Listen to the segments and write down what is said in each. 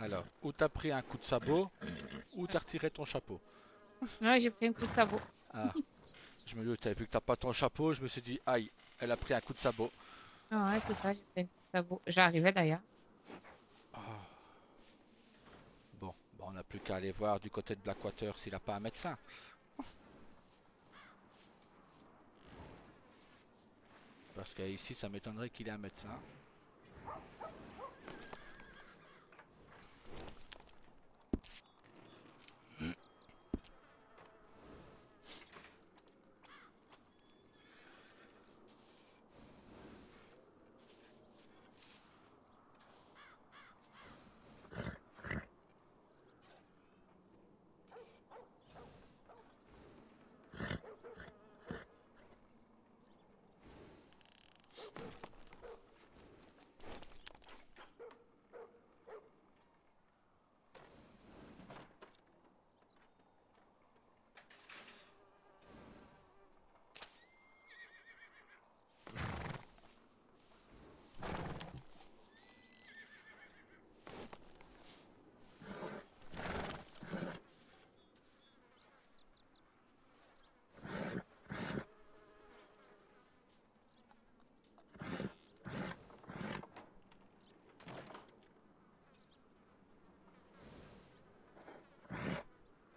Alors, ou t'as pris un coup de sabot, ou t'as retiré ton chapeau. Ouais, j'ai pris un coup de sabot. Ah, je me dis, vu que t'as pas ton chapeau, je me suis dit, aïe, elle a pris un coup de sabot. Ah ouais, c'est ça, j'ai pris un coup de sabot. J'arrivais d'ailleurs. Ah, bon, bah, on n'a plus qu'à aller voir du côté de Blackwater s'il a pas un médecin. Parce qu'ici, ça m'étonnerait qu'il ait un médecin.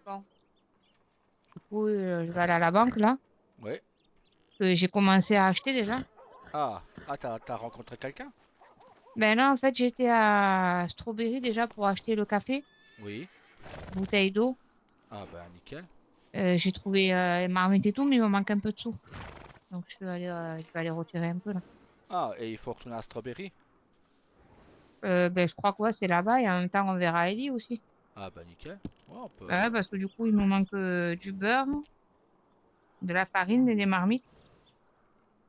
Bon, du coup, je vais aller à la banque là. Ouais. J'ai commencé à acheter déjà. Ah, t'as rencontré quelqu'un? Ben là, en fait, j'étais à Strawberry déjà pour acheter le café, Oui. bouteille d'eau. Ah, bah, nickel. J'ai trouvé marmite et tout, mais il me manque un peu de sous. Donc, je vais aller retirer un peu là. Ah, et il faut retourner à Strawberry? Ben, je crois que ouais, c'est là-bas et en même temps, on verra Ellie aussi. Ah, bah, nickel. Ouais, on peut. Ouais, parce que du coup, il me manque du beurre, de la farine et des marmites.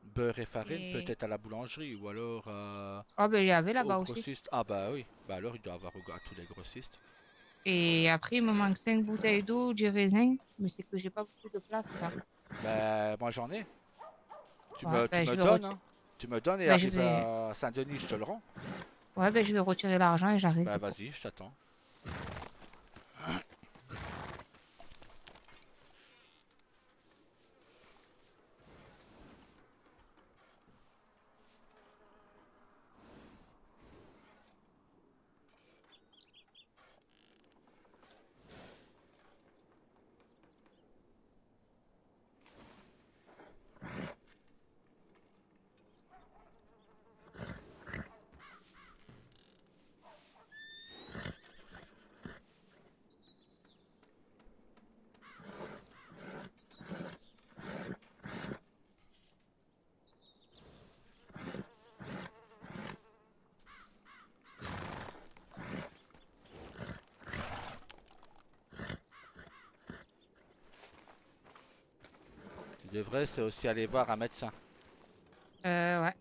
Beurre et farine, Et peut-être à la boulangerie ou alors oh, ben, il y avait au là-bas aussi. grossiste. Ah, bah oui. Bah, alors, il doit avoir à tous les grossistes. Et après, il me manque 5 bouteilles d'eau, du raisin, mais c'est que j'ai pas beaucoup de place là. Bah, moi, j'en ai. Tu Ouais, me, tu ben, me je vais donnes, retirer. hein. Tu me donnes et Ben, je arrive vais. à Saint-Denis, je te le rends. Ouais, ben, je vais retirer l'argent et j'arrive Bah, du coup. vas-y, je t'attends. Tu devrais, c'est aussi aller voir un médecin. Ouais.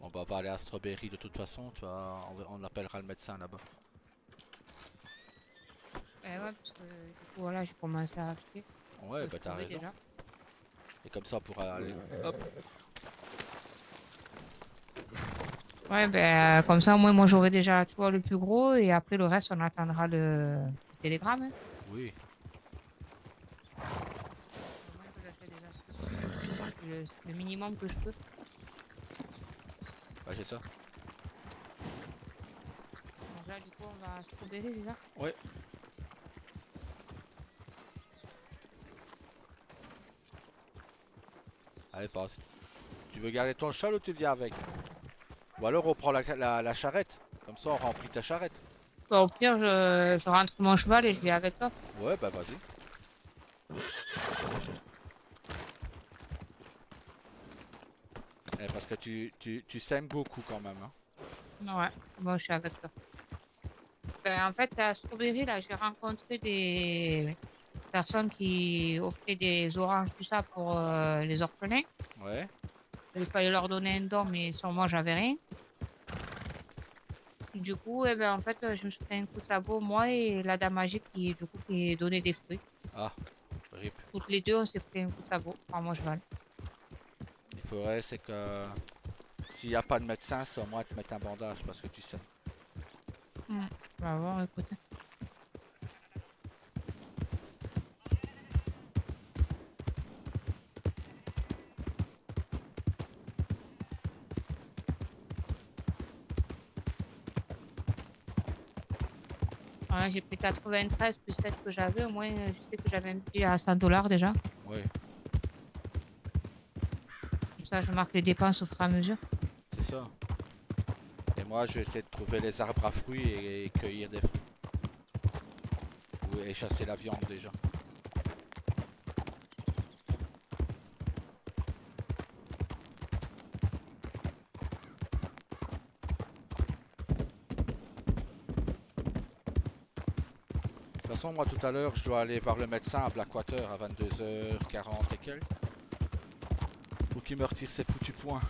Bon, bah, on va aller à Strawberry de toute façon. Tu vois, on appellera le médecin là-bas. Ouais, parce que du coup, voilà, j'ai commencé à acheter ce Ouais, que je bah, t'as trouvais raison. déjà. Et comme ça, on pourra aller. Hop. Ouais, ben, comme ça, au moins, moi, j'aurai déjà, tu vois, le plus gros et après, le reste, on attendra le télégramme, hein. Oui. Au moins que j'achète déjà ce qu'il faut. Le minimum que je peux. Bah, c'est ça. Donc là, du coup, on va à Strawberry, c'est ça? Ouais. Allez, passe. Tu veux garder ton cheval ou tu viens avec? Ou alors on prend la charrette. Comme ça, on remplit ta charrette. Bon, au pire, je rentre mon cheval et je viens avec toi. Ouais, bah, vas-y. Parce que tu saignes beaucoup quand même, hein. Ouais, bon, je suis avec toi. Ben, en fait, à Strawberry, là, j'ai rencontré des personnes qui offraient des oranges, tout ça, pour les orphelins. Ouais. Il fallait leur donner un don, mais sur moi, j'avais rien. Du coup, eh ben, en fait, je me suis pris un coup de sabot, moi et la dame magique qui donnait des fruits. Ah, rip. Toutes les deux, on s'est pris un coup de sabot. Enfin, moi, je vale. Il faudrait, c'est que s'il n'y a pas de médecin, c'est au moins te mettre un bandage parce que tu saignes. Hmm. On va voir, écoute. Voilà, j'ai pris 93 plus 7 que j'avais. Au moins, je sais que j'avais un budget à 100 $ déjà. Oui, Comme ça, je marque les dépenses au fur et à mesure. c'est ça. Et moi, je vais essayer de trouver les arbres à fruits et cueillir des fruits. Et chasser la viande déjà. De toute façon, moi tout à l'heure, je dois aller voir le médecin à Blackwater à 22h40 et quelques. Pour qu'il me retire ses foutus points.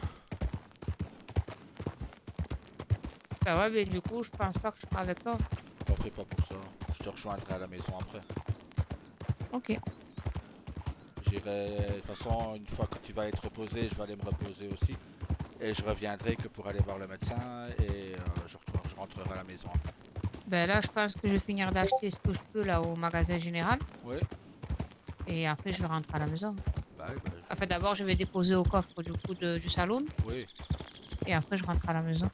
Bah ouais, mais du coup, je pense pas que je serai avec toi. T'en fais pas pour ça. Je te rejoindrai à la maison après. Ok. J'irai. De toute façon, une fois que tu vas être reposé, je vais aller me reposer aussi. Et je reviendrai que pour aller voir le médecin et je rentrerai à la maison après. Ben là, je pense que je vais finir d'acheter ce que je peux là au magasin général. Oui, Et après, je vais rentrer à la maison. bah, oui, bah, Enfin, d'abord, je vais déposer au coffre du coup du salon. oui, Et après, je rentre à la maison.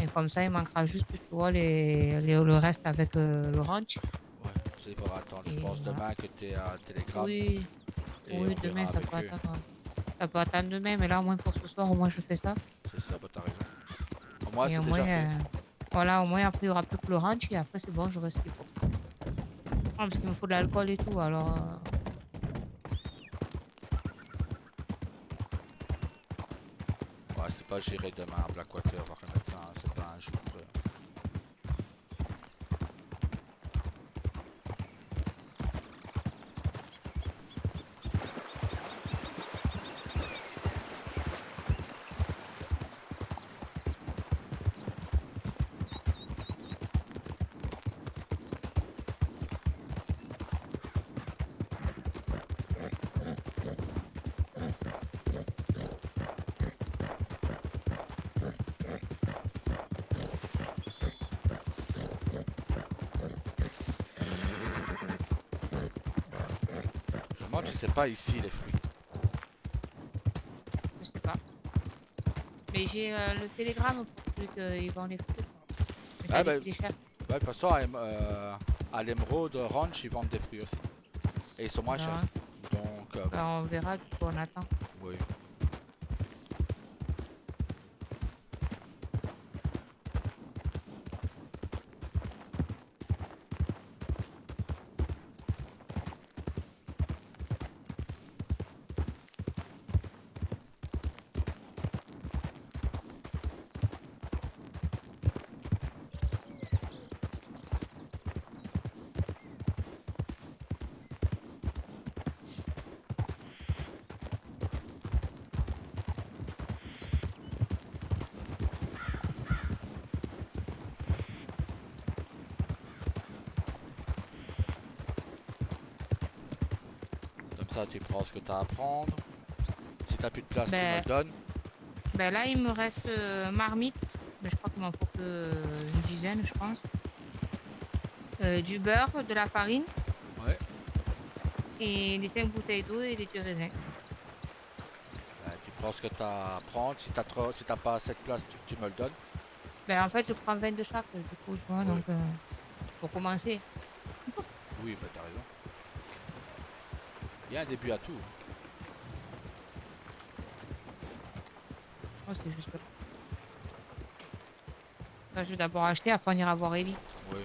Et comme ça, il manquera juste, tu vois, le reste avec le ranch. ouais. Ça, il faudra attendre, je Et pense, voilà. demain que tu es à Telegram Oui, et oui, on demain, verra ça avec peut eux. attendre. Ça peut attendre demain, mais là, au moins pour ce soir, au moins, je fais ça. C'est ça, bah, t'as raison. Moi, Et c'est au moins, déjà fait. voilà, au moins, après, il n'y aura plus que le ranch. Et après, c'est bon, j'aurai ce qu'il faut. Non, parce qu'il me faut de l'alcool et tout. Alors, Ouais, c'est pas j'irai demain à Blackwater voir le médecin, hein, c'est pas un jour. Je me demande si c'est pas ici les fruits. je sais pas. Mais j'ai le télégramme pour celui qu'ils vendent les fruits. Mais Ah t'as des bah, prix des chers. de toute façon, à l'Emeraude Ranch, ils vendent des fruits aussi. Et ils sont moins chers. Ben, Donc, ben, on verra, du coup, on attend. oui. Comme ça, tu prends ce que tu as à prendre. Si t'as plus de place, tu me le Ben, donnes. ben là, il me reste marmite. Mais je crois qu'il m'en faut que une dizaine, je pense. Du beurre, de la farine Ouais. et les 5 bouteilles d'eau et des du raisin. Tu prends ce que tu as à prendre. Si t'as pas assez de place, tu me le donnes. Ben, en fait, je prends 20 de chaque, du coup, tu vois, Oui. donc pour commencer. Oui, bah t'as raison. Il y a un début à tout. Oh, c'est juste là. Là, je vais d'abord acheter, après on ira voir Ellie. Oui.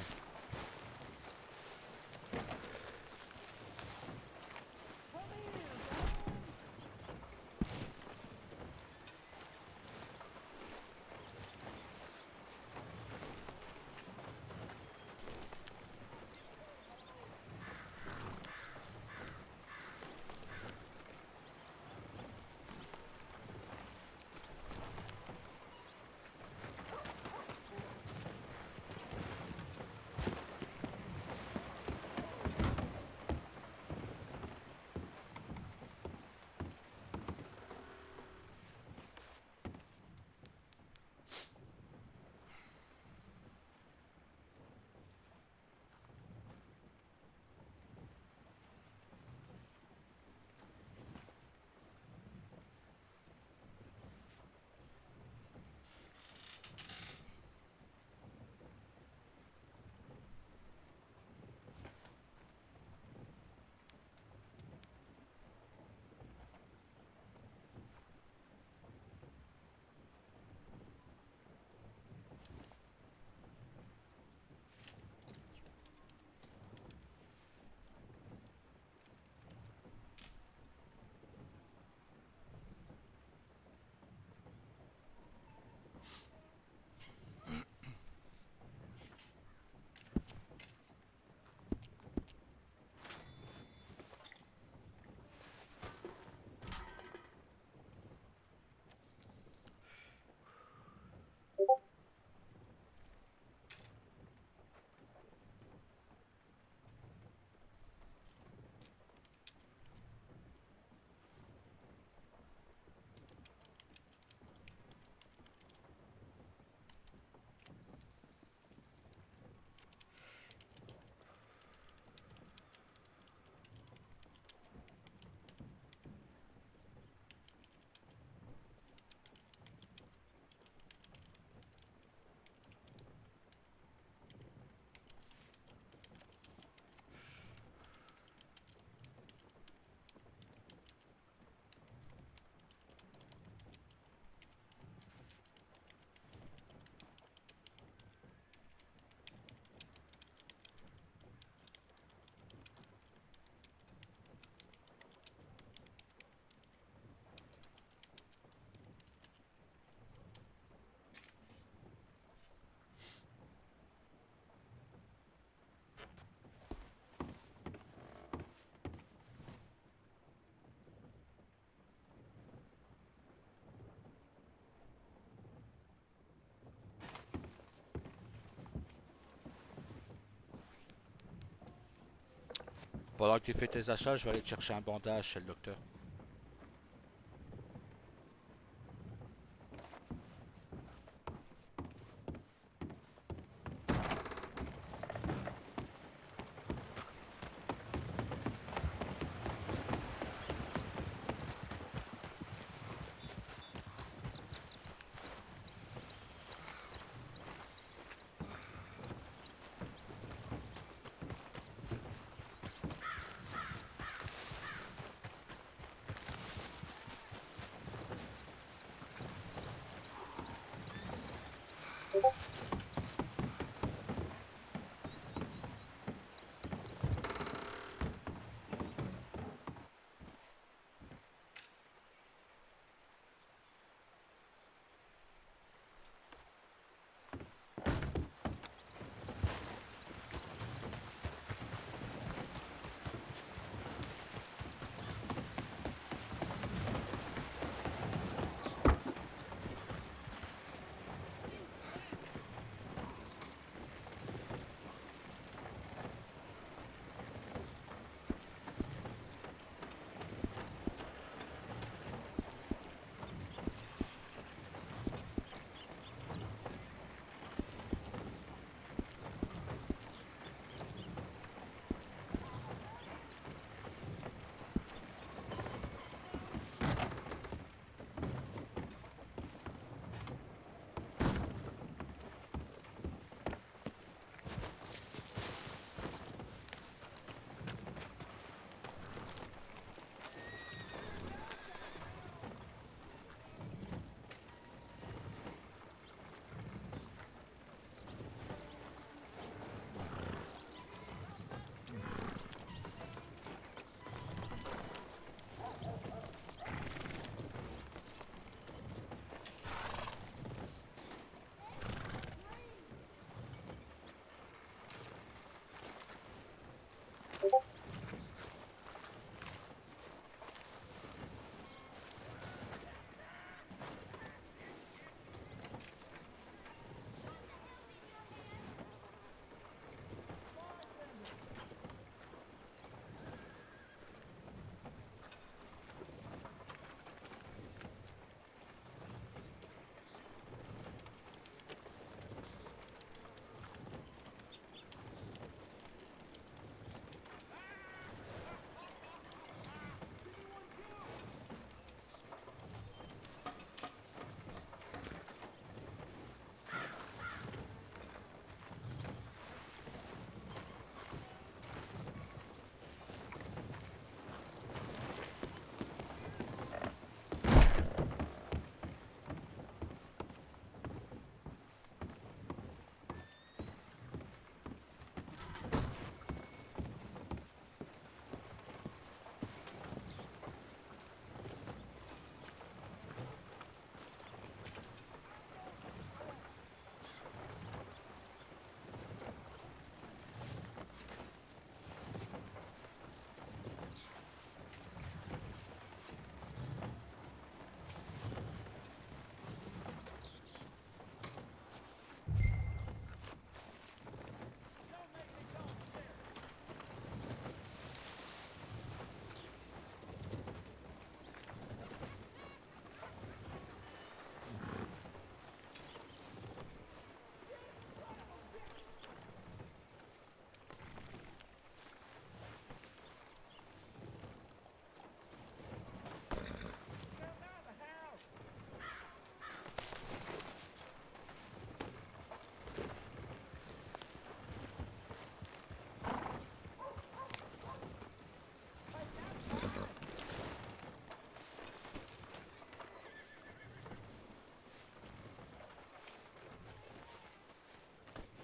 Pendant que tu fais tes achats, je vais aller te chercher un bandage chez le docteur.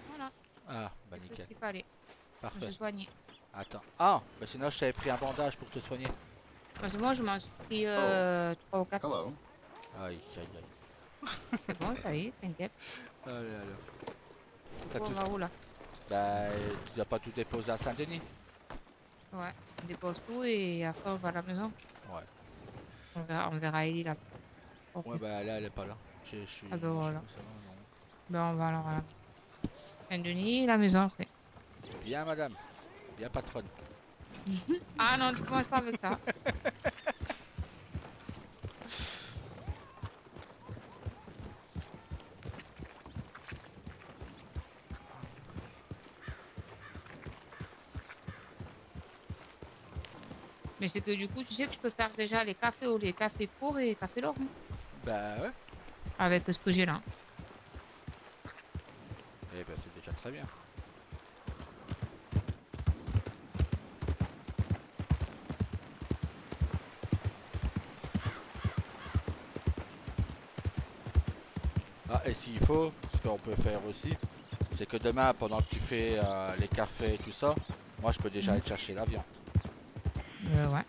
Voilà, Ah, bah c'est tout ce nickel. qu'il fallait. Je me Parfait. suis soignée. Attends. Ah, bah sinon je t'avais pris un bandage pour te soigner. Parce que moi, je m'en suis pris Oh, 3 ou 4. hello. Aïe, aïe, aïe. C'est bon, ça y est, t'inquiète. Allez, allez. Du T'as coup, on tout... va où là? Bah, tu dois pas tout déposer à Saint-Denis? Ouais, on dépose tout et après, on va à la maison. Ouais. On verra Ellie là. Ok. Ouais, bah là, elle est pas là. Ah ben Je suis voilà. comme ça, non. Ben, on va alors à la Saint-Denis, la maison après. Bien, madame. Bien, patronne. Ah non, tu commences pas avec ça. Mais c'est que du coup, tu sais que tu peux faire déjà les cafés au lait, café court et café long, hein, Bah ouais. avec ce que j'ai là. Eh ben c'est déjà très bien. Ah, et s'il faut, ce qu'on peut faire aussi, c'est que demain, pendant que tu fais les cafés et tout ça, moi je peux déjà Mhm. aller chercher la viande. Ouais.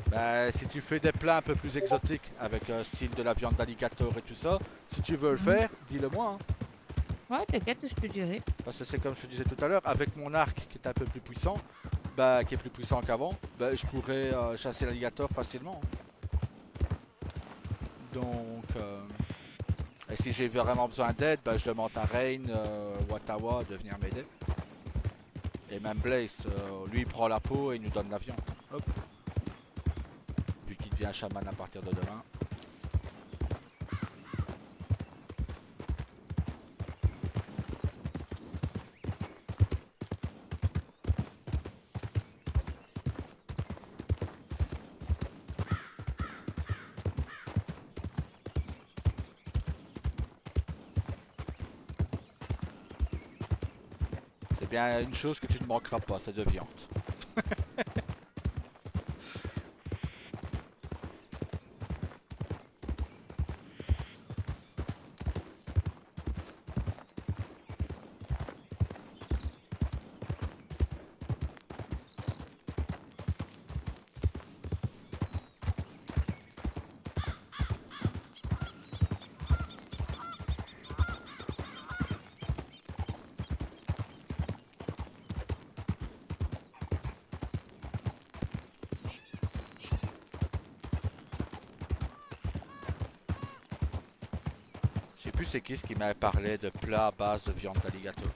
Bah, si tu fais des plats un peu plus exotiques, avec style de la viande d'alligator et tout ça, si tu veux le Mhm. faire, dis-le moi, hein. Ouais, t'inquiète, je te dirai. Parce que c'est comme je te disais tout à l'heure, avec mon arc qui est un peu plus puissant, bah, qui est plus puissant qu'avant, bah, je pourrais chasser l'alligator facilement, hein. Donc, et si j'ai vraiment besoin d'aide, bah, je demande à Rain, Watawa de venir m'aider. Et même Blaze, lui il prend la peau et il nous donne la viande. Hop, vu qu'il devient chaman à partir de demain. C'est bien une chose que tu ne manqueras pas, c'est de viande. Je sais plus c'est qui ce qui m'avait parlé de plats à base de viande d'alligator.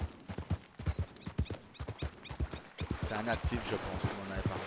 C'est un natif je pense qui m'en avait parlé.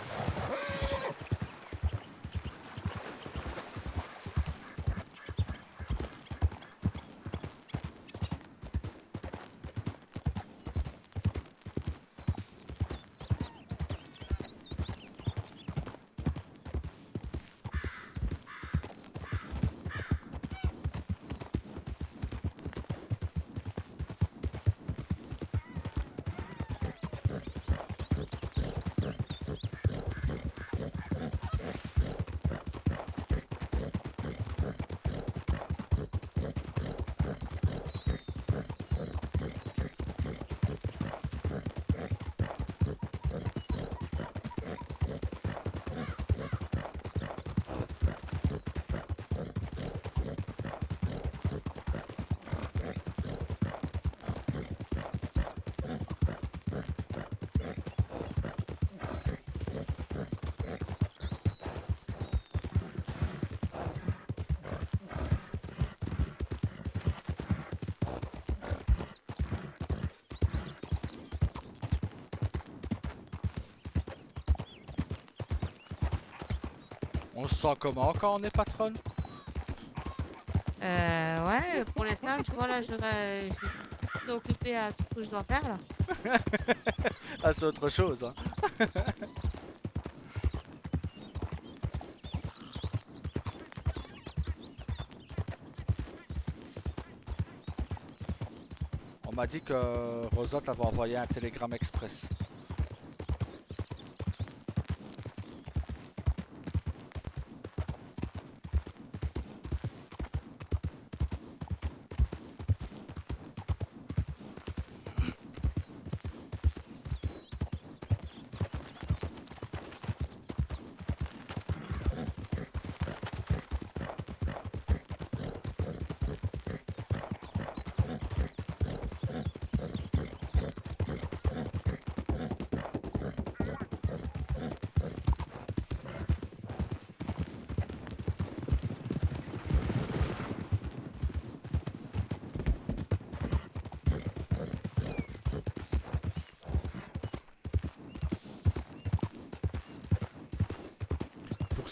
On se sent comment quand on est patronne? Ouais, pour l'instant, tu vois, là, je suis plus préoccupée à tout ce que je dois faire, là. Ah c'est autre chose, hein. On m'a dit que Rosa t'avait envoyé un télégramme express.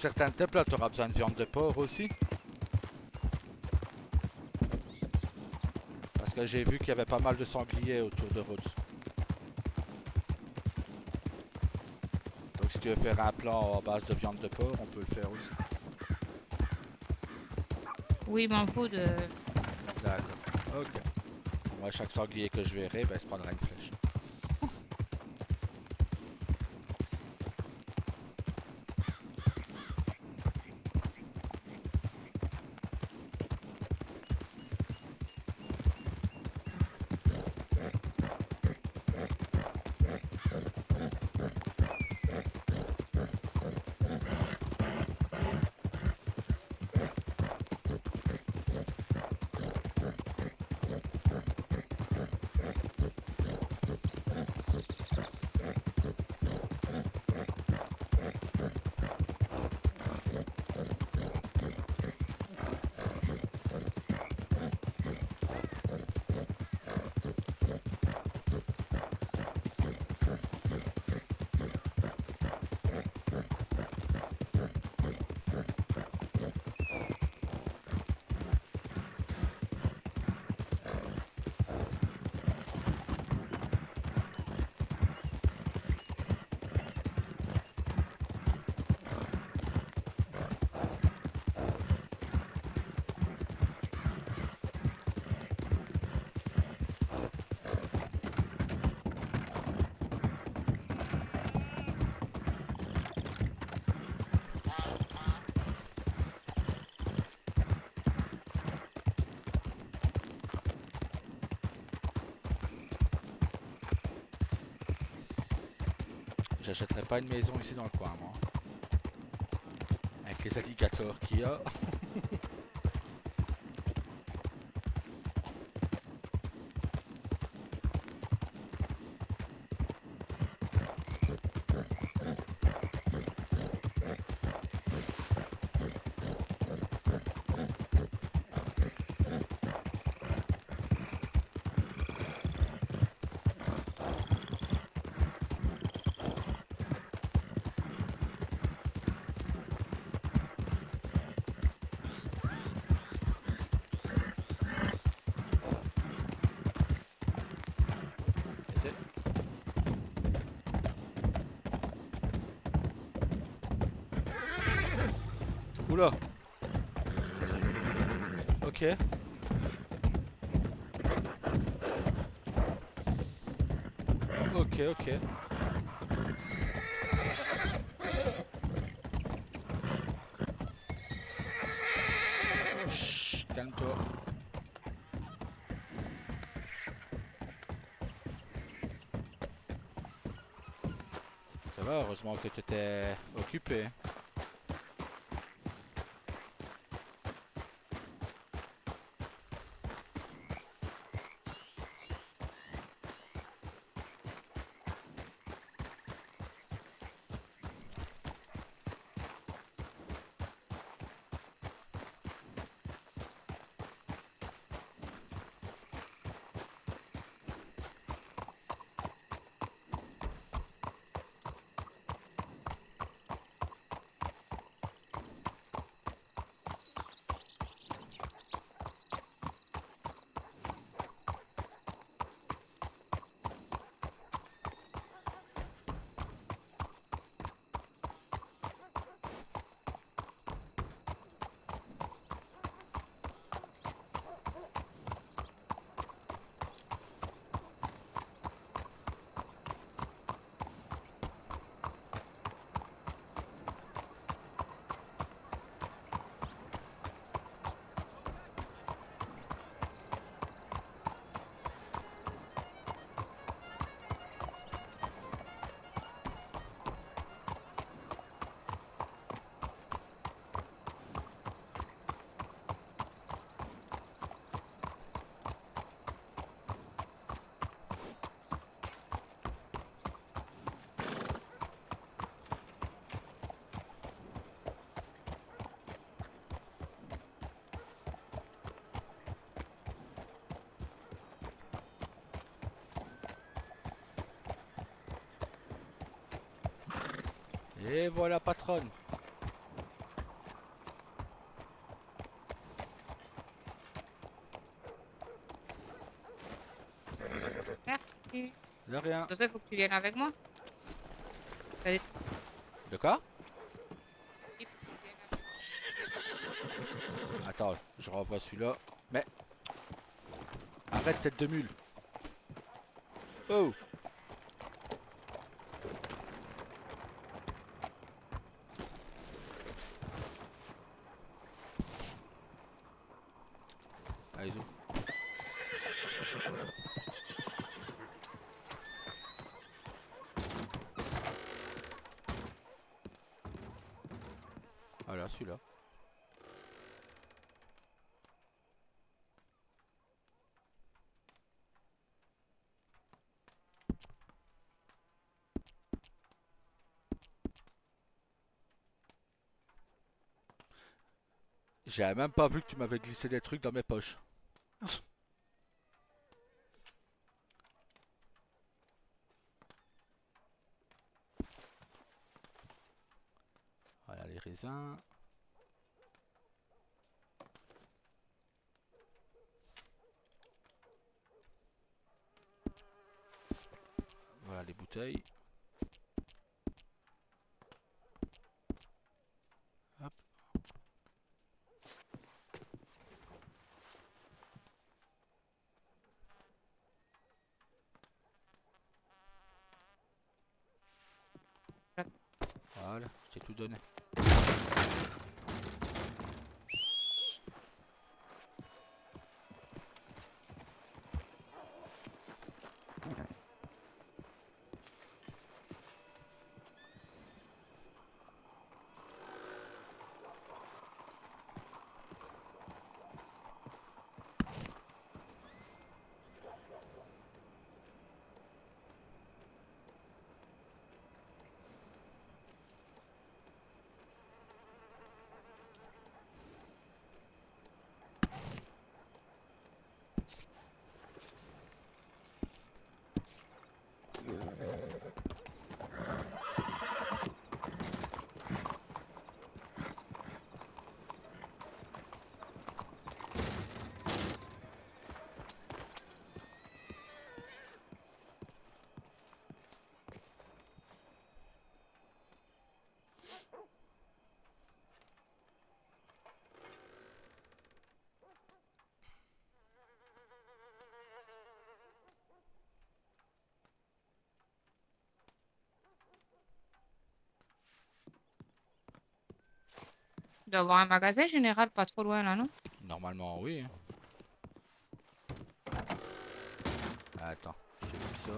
certains types, là, tu auras besoin de viande de porc aussi. Parce que j'ai vu qu'il y avait pas mal de sangliers autour de Rhodes. Donc si tu veux faire un plan à base de viande de porc, on peut le faire aussi. Oui, m'en fous de... D'accord. Ok. Moi, chaque sanglier que je verrai, ben, se prendra une flèche. J'achèterai pas une maison ici dans le coin, moi. Avec les alligators qu'il y a. Oula. Ok. Ok, ok. Chut, calme-toi. Ça va, heureusement que tu étais occupé. Et voilà, patronne. merci. De rien. Joseph, faut que tu viennes avec moi. T'as des De quoi? trucs, faut que tu viennes avec Attends, je renvoie celui-là. Mais arrête, tête de mule. Oh! Allez, zou. Voilà, celui-là. J'avais même pas vu que tu m'avais glissé des trucs dans mes poches. Voilà les raisins. Voilà les bouteilles. Hop. Voilà, je t'ai tout donné. Il doit y avoir un magasin général pas trop loin là, non? Normalement, oui. Hein. Attends, je te dis ça.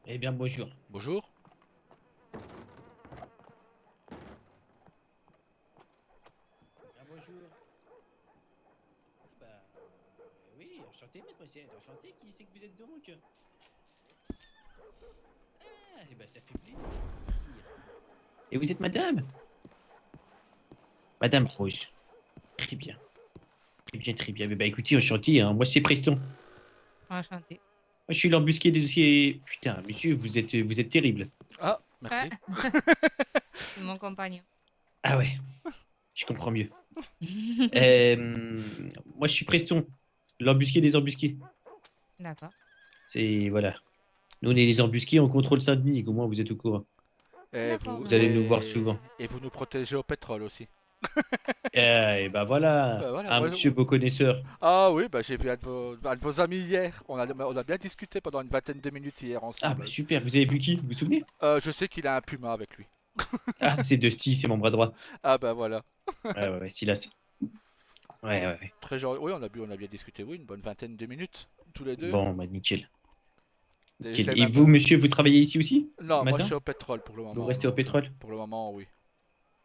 Eh bien, bonjour. Bonjour. Ah, bonjour. Bah, oui, enchanté, mademoiselle. Enchanté, qui c'est que vous êtes donc? Ah, eh ben, ça fait plaisir. Et vous êtes madame? Madame Rose. Très bien. Très bien, très bien. Mais bah, écoutez, enchanté, hein. Moi, c'est Preston. Moi, Enchanté. je suis l'embusqué des dossiers. Putain, monsieur, vous êtes terrible. Ah, Ouais, merci. c'est mon compagnon. Ah ouais, je comprends mieux. Euh, moi, je suis Preston, l'embusqué des embusqués. D'accord. C'est, voilà. Nous, on est les embusqués, on contrôle Saint-Denis. Au moins, vous êtes au courant. Et D'accord, vous, Vous allez monsieur. nous voir souvent. et vous nous protégez au pétrole aussi. Et ben voilà, Bah voilà, un moi, monsieur beau connaisseur. ah oui, bah j'ai vu un de vos amis hier. On a bien discuté pendant une vingtaine de minutes hier Ah bah ensemble. super, vous avez vu qui? Vous vous souvenez? Je sais qu'il a un puma avec lui. Ah, c'est Dusty, c'est mon bras droit. Ah bah voilà. Ouais, ouais, ouais, Silas. Ouais, ouais, ouais. Très gentil. Oui, on a bien discuté, oui, une bonne vingtaine de minutes, tous les deux. Bon, bah nickel. Et Nickel. Et vous, monsieur, vous travaillez ici aussi? Non, moi je Maintenant? suis au pétrole pour le Vous moment. restez au pétrole? Pour le moment, oui.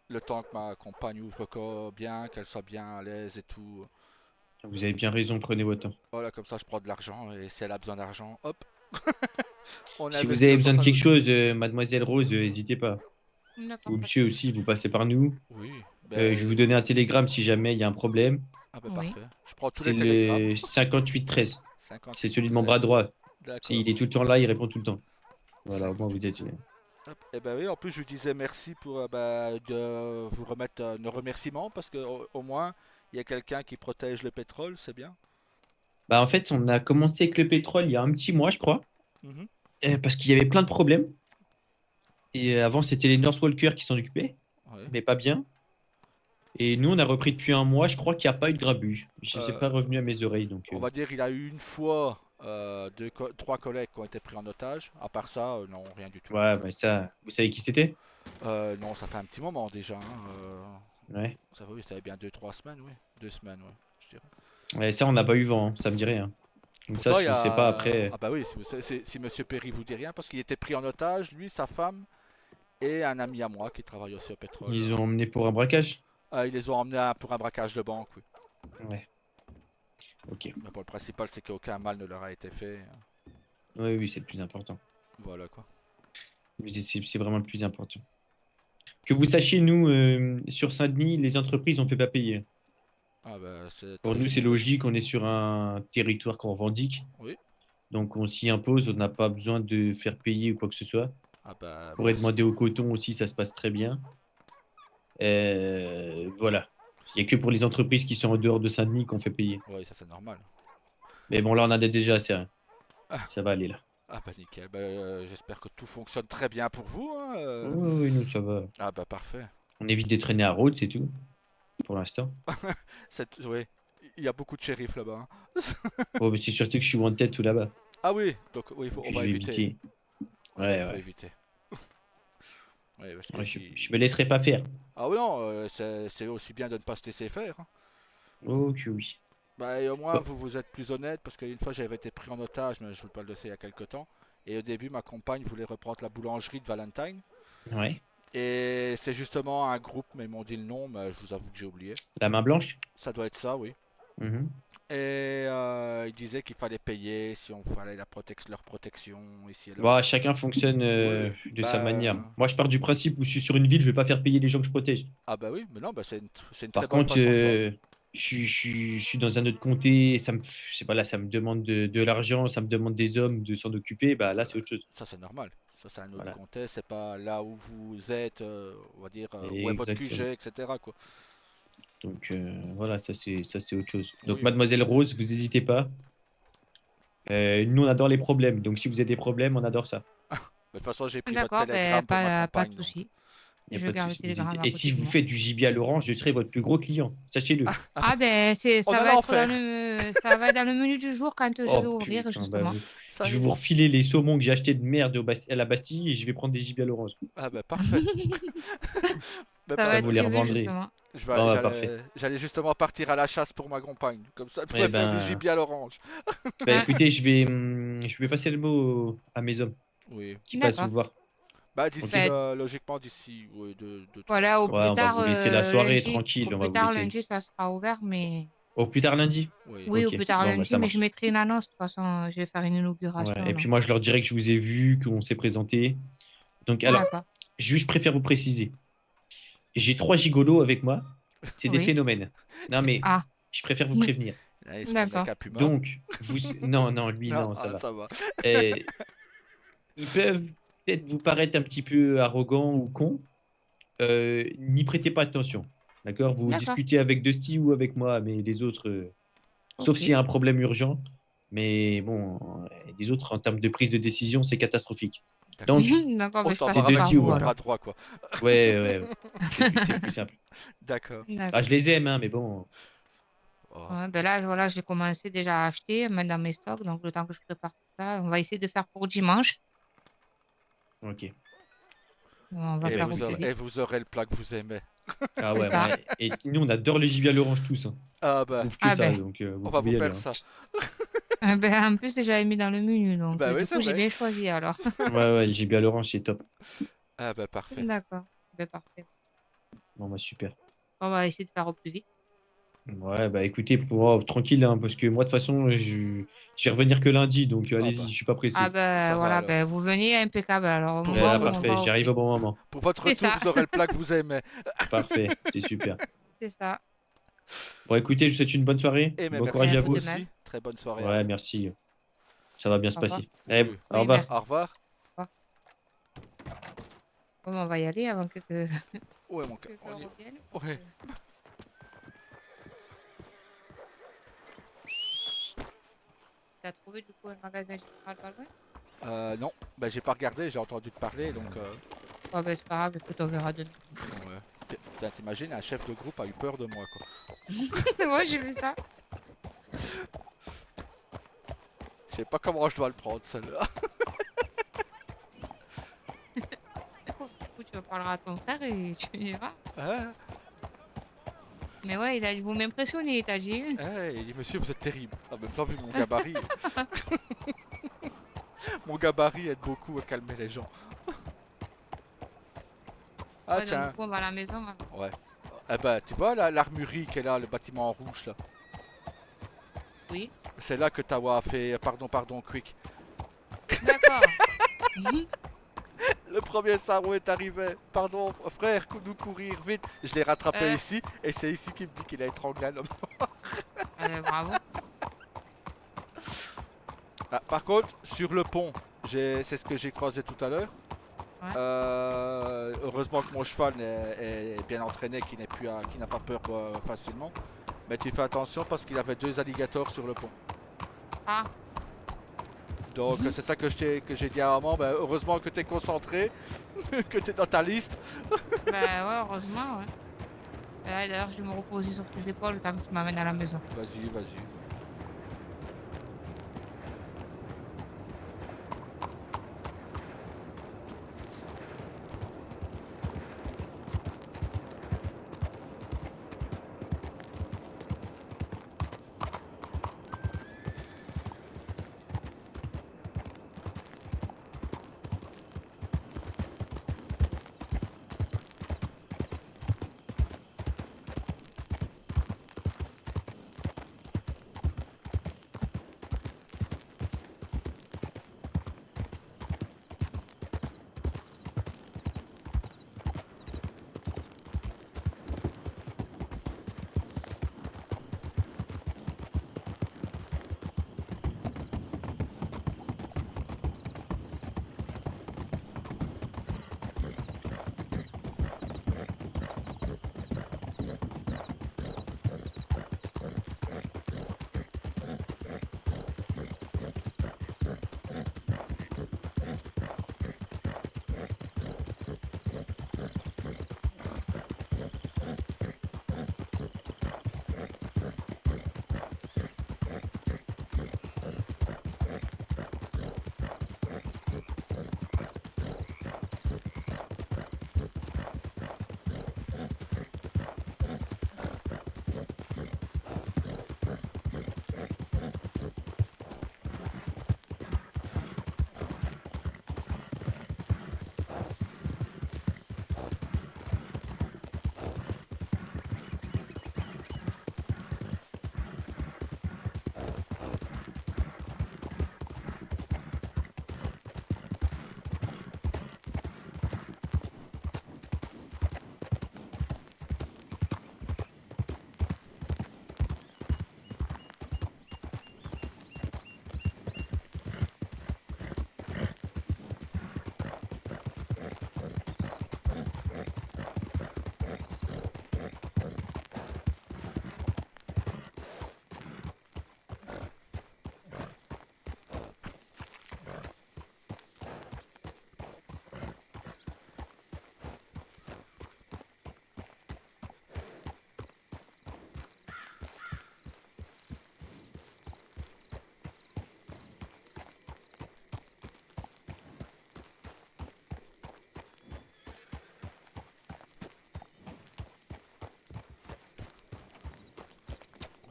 Le temps que ma compagne ouvre bien, qu'elle soit bien à l'aise et tout. Vous avez bien raison, prenez votre temps. Voilà, comme ça je prends de l'argent et si elle a besoin d'argent, hop, on Si vous investit avez dans besoin son de quelque salon. chose, mademoiselle Rose, n'hésitez pas. D'accord, Ou pas de monsieur souci. aussi, vous passez par nous. Oui, Je vais ben vous donner un télégramme si jamais il y a un problème. Ah bah Oui. parfait. Je prends tous C'est les télégrammes. le 5813. 50. C'est celui de mon bras droit. D'accord. Il est tout le temps là, il répond tout le temps. Voilà, au moins vous 58. êtes. Hop. Et ben oui, en plus je lui disais merci pour de vous remettre nos remerciements parce que au moins il y a quelqu'un qui protège le pétrole, c'est bien. Bah, en fait, on a commencé avec le pétrole il y a un petit mois, je crois, Mhm. parce qu'il y avait plein de problèmes. Et avant, c'était les Northwalkers qui s'en occupaient, Ouais. mais pas bien. Et nous, on a repris depuis un mois. Je crois qu'il n'y a pas eu de grabuge. Je ne sais Euh, pas revenu à mes oreilles. Donc, on va dire il a eu une fois trois collègues qui ont été pris en otage. À part ça, non, rien du tout. ouais, mais ça, vous savez qui c'était? Non, ça fait un petit moment déjà. Ouais. Ça, oui, ça fait bien 2-3 semaines, oui. 2 semaines, oui, je dirais. Ouais, ça, on n'a pas eu vent. Hein. Ça me dit rien. Donc, ça, Pourtant, il si y vous ne savez pas a. après. Ah bah oui, si Monsieur Perry vous dit rien, parce qu'il était pris en otage, lui, sa femme et un ami à moi qui travaille aussi au pétrole. Ils ont emmené pour un braquage? Ils les ont emmenés pour un braquage de banque, oui. Ouais. Ok. Mais bon, le principal, c'est qu'aucun mal ne leur a été fait. Oui, oui, c'est le plus important. Voilà quoi. Mais c'est vraiment le plus important. Que vous sachiez, nous, sur Saint-Denis, les entreprises, on ne fait pas payer. Ah bah, c'est Pour très nous, c'est généreux. logique. On est sur un territoire qu'on revendique. Oui. Donc, on s'y impose. On n'a pas besoin de faire payer ou quoi que ce soit. Ah bah, Pour être demandé au coton aussi, ça se passe très bien. Voilà. Il n'y a que pour les entreprises qui sont en dehors de Saint-Denis qu'on fait payer. oui, ça c'est normal. Mais bon, là, on en a déjà assez. Hein. Ah, Ça va aller là. ah bah nickel. Bah, j'espère que tout fonctionne très bien pour vous. Hein, Oui, oui, nous, ça va. Ah bah parfait. On évite de traîner à Rhodes, c'est tout. Pour l'instant. Oui, il y a beaucoup de shérifs là-bas. Hein. Oh, mais c'est surtout que je suis en tête tout là-bas. Ah oui, donc oui, Donc, on je va vais éviter. éviter. Ouais, Ouais, il faut ouais. éviter. Ouais, parce que Ouais, si... je me laisserai pas faire. Ah oui, non, c'est aussi bien de ne pas se laisser faire. Hein. Oh, que oui. Bah, et au moins, Bon. vous êtes plus honnête, parce qu'une fois, j'avais été pris en otage, mais je vous le sais il y a quelques temps. Et au début, ma compagne voulait reprendre la boulangerie de Valentine. Ouais. Et c'est justement un groupe, mais ils m'ont dit le nom, mais je vous avoue que j'ai oublié. La main blanche? Ça doit être ça, oui. Mhm. Et ils disaient qu'il fallait payer si on fallait leur protection ici et là. Bon, chacun fonctionne Oui, de sa bah. manière. Moi, je pars du principe où je suis sur une ville, je vais pas faire payer les gens que je protège. Ah bah oui, mais non, bah c'est une très Par bonne contre, façon de voir. je suis dans un autre comté, je sais pas, là, ça me demande de l'argent, ça me demande des hommes de s'en occuper, bah là, c'est autre chose. Ça c'est normal. Ça c'est un autre Voilà. contexte, c'est pas là où vous êtes, on va dire, où est votre Exactement. QG, etc. quoi. Donc voilà, ça c'est autre chose. Donc Oui, Mademoiselle Rose, vous n'hésitez pas. Nous, on adore les problèmes. Donc si vous avez des problèmes, on adore ça. de toute façon, j'ai pris votre D'accord, ben, télégramme pour ma pas de campagne, donc. souci. Il n'y a Je pas de garde le souci. Vous hésitez. télégramme à Et côté si de vous moi. faites du gibier à l'orange, je serai votre plus gros client. Sachez-le. Ah ben, On ça a va être l'enfer. ça va être dans le menu du jour quand je Oh vais ouvrir, putain, bah, justement. Ça je y vais est. vous refiler les saumons que j'ai achetés de merde à la Bastille et je vais prendre des gibiers à l'orange. Ah bah parfait. Bah, Ça va Ça, être vous les prévu, revendrez. justement. Bon, bah, parfait. J'allais justement partir à la chasse pour ma compagne. Comme ça, elle Eh pourrait faire du ben, gibier à l'orange. bah, Ouais, écoutez, je vais passer le mot à mes hommes Oui. qui passent vous d'accord. voir. Bah Ok? d'ici, Ben, logiquement d'ici, oui, voilà, au Ouais, plus on va tard, vous laisser la soirée lundi. tranquille. Au On va plus vous tard, laisser. lundi, ça sera ouvert, mais... Au plus tard lundi? Oui. Oui, au Ok, plus tard bon, bah, lundi, ça mais je marche. mettrai une annonce. De toute façon, je vais faire une Ouais. inauguration, Et puis donc... moi, je leur dirai que je vous ai vu, qu'on s'est présenté. Donc, alors, D'accord. je préfère vous préciser. J'ai 3 gigolos avec moi. C'est des Oui. phénomènes. Non, mais Ah, je préfère vous prévenir. Allez, je prends le mec d'accord. à Puma. Donc, non, non, lui, Non, non, ça va. ça va. Euh, Ils peuvent peut-être vous paraître un petit peu arrogants ou cons. N'y prêtez pas attention. D'accord? Vous D'accord. discutez avec Dusty ou avec moi, mais les autres, sauf s'il y Ok. a un problème urgent. Mais bon, les autres, en termes de prise de décision, c'est catastrophique. D'accord. Donc, D'accord, ben, je Autant c'est voir passerai avec par Dusty ou vous, le moi. bras alors. droit, quoi. Ouais, ouais, ouais. C'est le plus simple. D'accord. Ah, D'accord. je les aime, hein, mais bon. Oh. Ouais, ben là, voilà, j'ai commencé déjà à acheter, à mettre dans mes stocks. Donc, le temps que je prépare tout ça, on va essayer de faire pour dimanche. Ok. On va Eh Et ben, faire au vous plus aurez, écoutez. et vite. vous aurez le plat que vous aimez. Ah C'est ouais, ça. et nous, on adore le gibier à l'orange tous. Hein. Ah On bah, bouffe que Ah ça, ben, donc vous on va pouvez vous y aller. faire Hein. ça. en plus, j'avais mis dans le menu. Donc, Bah oui, du c'est coup, j'ai vrai. bien choisi, alors. Ouais, ouais, le gibier à l'orange, c'est top. Ah bah parfait. D'accord. Ben, parfait. Bon, bah, super. On va essayer de faire au plus vite. Ouais, bah écoutez, tranquille, hein, parce que moi, de toute façon, je vais revenir que lundi, donc Ah allez-y, bah, je suis pas Ah pressé. ben, ça va voilà, alors. ben, vous venez impeccable. Alors, au Pour moment Ouais, où votre, on parfait, va au j'arrive prix. au bon moment. pour votre C'est retour, ça. vous aurez le plat que vous aimez. Parfait, c'est super. C'est ça. Bon, écoutez, je vous souhaite une bonne soirée. Et mais Bon merci courage à à vous de vous. même. aussi. Très bonne soirée à Ouais, vous. merci. Ça va bien se Au revoir. passer. Eh, Oui. au Oui, revoir. merci. Au revoir. Bon, on va y aller avant Ouais, mon cœur. que On y... revienne. Ouais. T'as trouvé du coup un magasin général pas loin? Non, bah j'ai pas regardé, j'ai entendu te parler, donc... Oh, ben, c'est pas grave, écoute, on verra demain. ouais. Putain, t'imagines, un chef de groupe a eu peur de moi, quoi. Moi, j'ai vu ça. Je sais pas comment je dois le prendre, celle-là. Du coup, tu en parleras à ton frère et tu verras. Hein? Mais ouais, vous m'impressionnez, t'as dit. Il dit, monsieur, vous êtes terrible. En même temps, vu mon gabarit... mon gabarit aide beaucoup à calmer les gens. Ah Ouais, donc du tiens, coup, on va à la maison alors. ouais. Eh ben, tu vois l'armurerie qui est là, le bâtiment en rouge, là. Oui. C'est là que Tawa a fait... Pardon, Quick. D'accord. Mhm. Le premier sarou est arrivé. Pardon, frère, nous courir vite. Je l'ai rattrapé Euh, ici, et c'est ici qu'il me dit qu'il a étranglé un homme. Bravo. Ah, par contre, sur le pont, c'est ce que j'ai croisé tout à l'heure. Ouais. Heureusement que mon cheval est bien entraîné, qui n'a pas peur facilement. Mais tu fais attention parce qu'il avait 2 alligators sur le pont. Ah. Donc Mhm. c'est ça que j'ai dit à maman. Ben, heureusement que tu es concentré, que tu es dans ta liste. Bah ouais, heureusement, ouais. D'ailleurs, je vais me reposer sur tes épaules quand tu m'amènes à la maison. Vas-y, vas-y.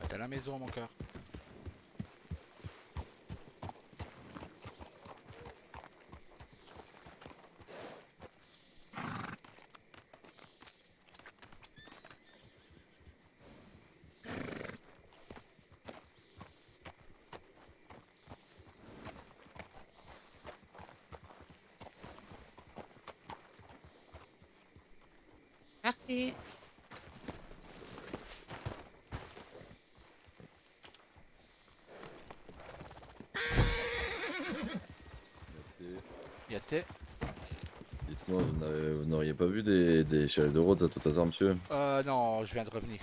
Ouais, t'es à la maison, mon cœur. Merci. arrêter. Dites-moi, vous n'auriez pas vu des shérifs de route à tout hasard, monsieur? Non, je viens de revenir.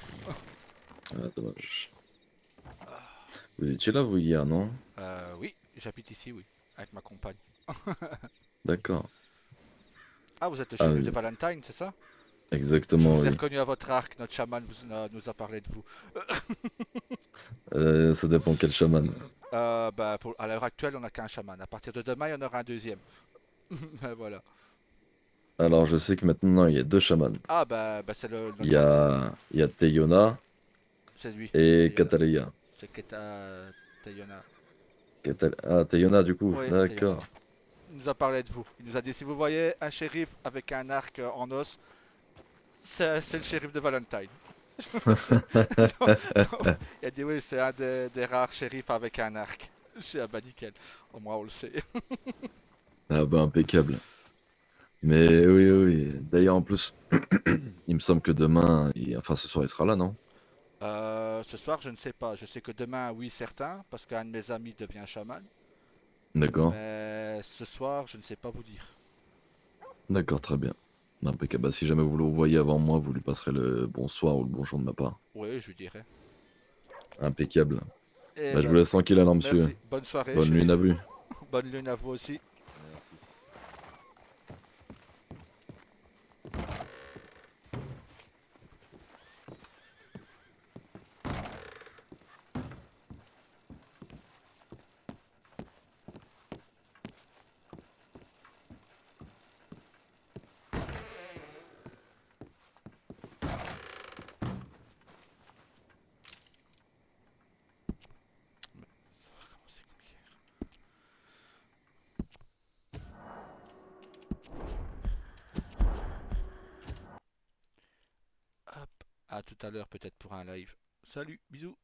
Ah, dommage. Vous étiez là, vous, hier, non? Oui, j'habite ici, oui, avec ma compagne. D'accord. Ah, vous êtes le Ah, shérif oui. de Valentine, c'est ça? Je Exactement, vous ai oui. reconnu à votre arc, notre chaman nous a parlé de vous. Ça dépend quel chaman. Bah, à l'heure actuelle, on n'a qu'un chaman. À partir de demain, il y en aura un deuxième. Ben voilà. Alors, je sais que maintenant, il y a deux chamans. Ah, bah c'est Il notre y chaman. a Teyona C'est lui. et Tayona. Cataleya. C'est Tayona. Ah, Teyona, du coup. Oui, Tayona. D'accord. Il nous a parlé de vous. Il nous a dit si vous voyez un shérif avec un arc en os, c'est le shérif de Valentine. Il a dit oui, c'est un des rares shérifs avec un arc. Je suis ah bah nickel. Au moins on le sait. Ah, bah, impeccable. Mais oui, oui. D'ailleurs, en plus, il me semble que demain, enfin, ce soir, il sera là, non? Ce soir, je ne sais pas. Je sais que demain, oui, certain, parce qu'un de mes amis devient chaman. D'accord. Mais ce soir, je ne sais pas vous dire. D'accord, très bien. Impeccable. Bah, si jamais vous le voyez avant moi, vous lui passerez le bonsoir ou le bonjour de ma part. Oui, je lui dirai. Impeccable. Et Bah, je vous laisse tranquille alors, monsieur. merci. Bonne soirée, Bonne shérif. lune à vous. Bonne lune à vous aussi. Hop. À tout à l'heure peut-être pour un live. Salut, bisous.